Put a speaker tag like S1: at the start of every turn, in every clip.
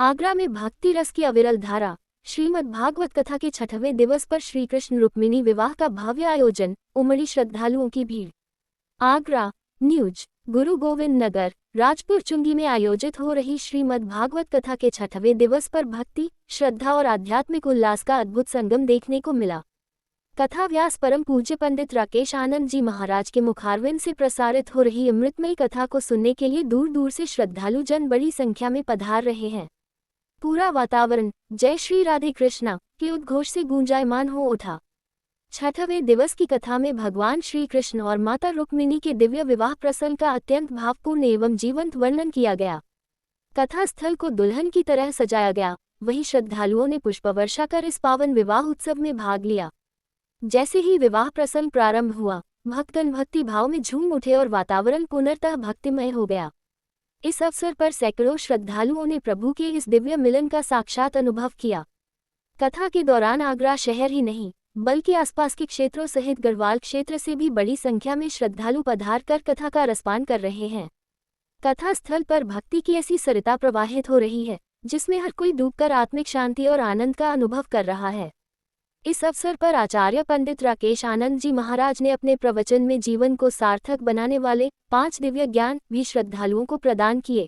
S1: आगरा में भक्ति रस की अविरल धारा। श्रीमद् भागवत कथा के 6वें दिवस पर श्री कृष्ण रुक्मिणी विवाह का भव्य आयोजन, उमड़ी श्रद्धालुओं की भीड़। आगरा न्यूज। गुरु गोविंद नगर राजपुर चुंगी में आयोजित हो रही श्रीमद् भागवत कथा के 6वें दिवस पर भक्ति, श्रद्धा और आध्यात्मिक उल्लास का अद्भुत संगम देखने को मिला। कथा व्यास परम पूज्य पंडित राकेश आनंद जी महाराज के मुखारविंद से प्रसारित हो रही अमृतमयी कथा को सुनने के लिए दूर दूर से श्रद्धालु जन बड़ी संख्या में पधार रहे हैं। पूरा वातावरण जय श्री राधे कृष्णा के उद्घोष से गूंजायमान हो उठा। 6वें दिवस की कथा में भगवान श्री कृष्ण और माता रुक्मिणी के दिव्य विवाह प्रसंग का अत्यंत भावपूर्ण एवं जीवंत वर्णन किया गया। कथा स्थल को दुल्हन की तरह सजाया गया। वहीं श्रद्धालुओं ने पुष्पवर्षा कर इस पावन विवाह उत्सव में भाग लिया। जैसे ही विवाह प्रसंग प्रारंभ हुआ, भक्तगण भक्ति भाव में झूम उठे और वातावरण पुनर्तः भक्तिमय हो गया। इस अवसर पर सैकड़ों श्रद्धालुओं ने प्रभु के इस दिव्य मिलन का साक्षात अनुभव किया। कथा के दौरान आगरा शहर ही नहीं, बल्कि आसपास के क्षेत्रों सहित गढ़वाल क्षेत्र से भी बड़ी संख्या में श्रद्धालु पधार कर कथा का रसपान कर रहे हैं। कथा स्थल पर भक्ति की ऐसी सरिता प्रवाहित हो रही है, जिसमें हर कोई डूबकर आत्मिक शांति और आनंद का अनुभव कर रहा है। इस अवसर पर आचार्य पंडित राकेश आनंद जी महाराज ने अपने प्रवचन में जीवन को सार्थक बनाने वाले 5 दिव्य ज्ञान भी श्रद्धालुओं को प्रदान किए।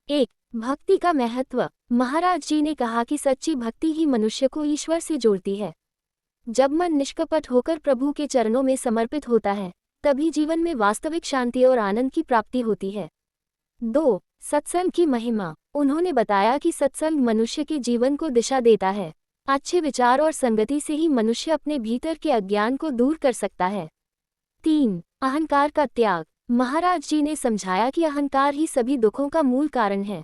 S1: 1. भक्ति का महत्व। महाराज जी ने कहा कि सच्ची भक्ति ही मनुष्य को ईश्वर से जोड़ती है। जब मन निष्कपट होकर प्रभु के चरणों में समर्पित होता है, तभी जीवन में वास्तविक शांति और आनंद की प्राप्ति होती है। 2. सत्संग की महिमा। उन्होंने बताया कि सत्संग मनुष्य के जीवन को दिशा देता है। अच्छे विचार और संगति से ही मनुष्य अपने भीतर के अज्ञान को दूर कर सकता है। 3. अहंकार का त्याग। महाराज जी ने समझाया कि अहंकार ही सभी दुखों का मूल कारण है।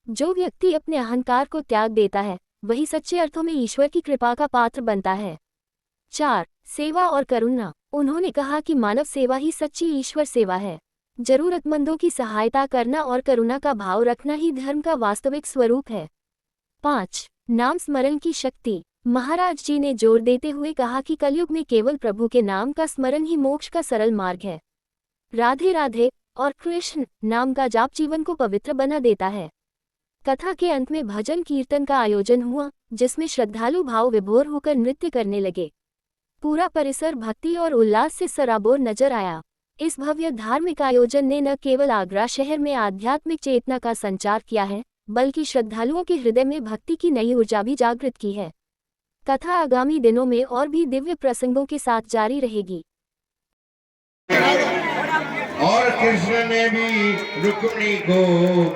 S1: जो व्यक्ति अपने अहंकार को त्याग देता है, वही सच्चे अर्थों में ईश्वर की कृपा का पात्र बनता है। 4. सेवा और करुणा। उन्होंने कहा कि मानव सेवा ही सच्ची ईश्वर सेवा है। जरूरतमंदों की सहायता करना और करुणा का भाव रखना ही धर्म का वास्तविक स्वरूप है। 5. नाम स्मरण की शक्ति। महाराज जी ने जोर देते हुए कहा कि कलयुग में केवल प्रभु के नाम का स्मरण ही मोक्ष का सरल मार्ग है। राधे राधे और कृष्ण नाम का जाप जीवन को पवित्र बना देता है। कथा के अंत में भजन कीर्तन का आयोजन हुआ, जिसमें श्रद्धालु भाव विभोर होकर नृत्य करने लगे। पूरा परिसर भक्ति और उल्लास से सराबोर नजर आया। इस भव्य धार्मिक आयोजन ने न केवल आगरा शहर में आध्यात्मिक चेतना का संचार किया है, बल्कि श्रद्धालुओं के हृदय में भक्ति की नई ऊर्जा भी जागृत की है। कथा आगामी दिनों में और भी दिव्य प्रसंगों के साथ जारी रहेगी।
S2: और कृष्ण ने भी रुक्मिणी को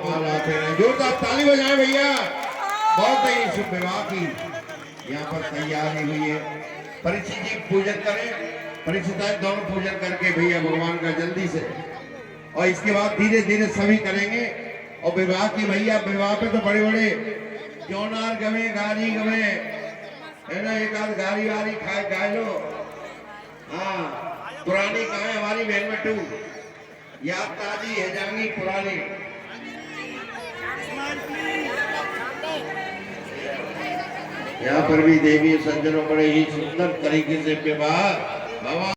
S2: माला पहनाई। जोरदार ताली बजाएं भैया। बहुत ही शुभ विवाह की यहाँ पर तैयारी हुई है। परीक्षित जी पूजन करें, परीक्षित दोनों पूजन करके भैया भगवान का जल्दी से, और इसके बाद धीरे धीरे सभी करेंगे। और विवाह की भैया, विवाह पे तो बड़े बड़े जौनार गवे, गारी गवे, है ना, एक आध गारी वारी खाए गाय लो। हाँ, पुरानी कहा हमारी बहन मटू याद ताजी है जानी पुरानी। यहाँ पर भी देवी सज्जनों बड़े ही सुंदर तरीके से विवाह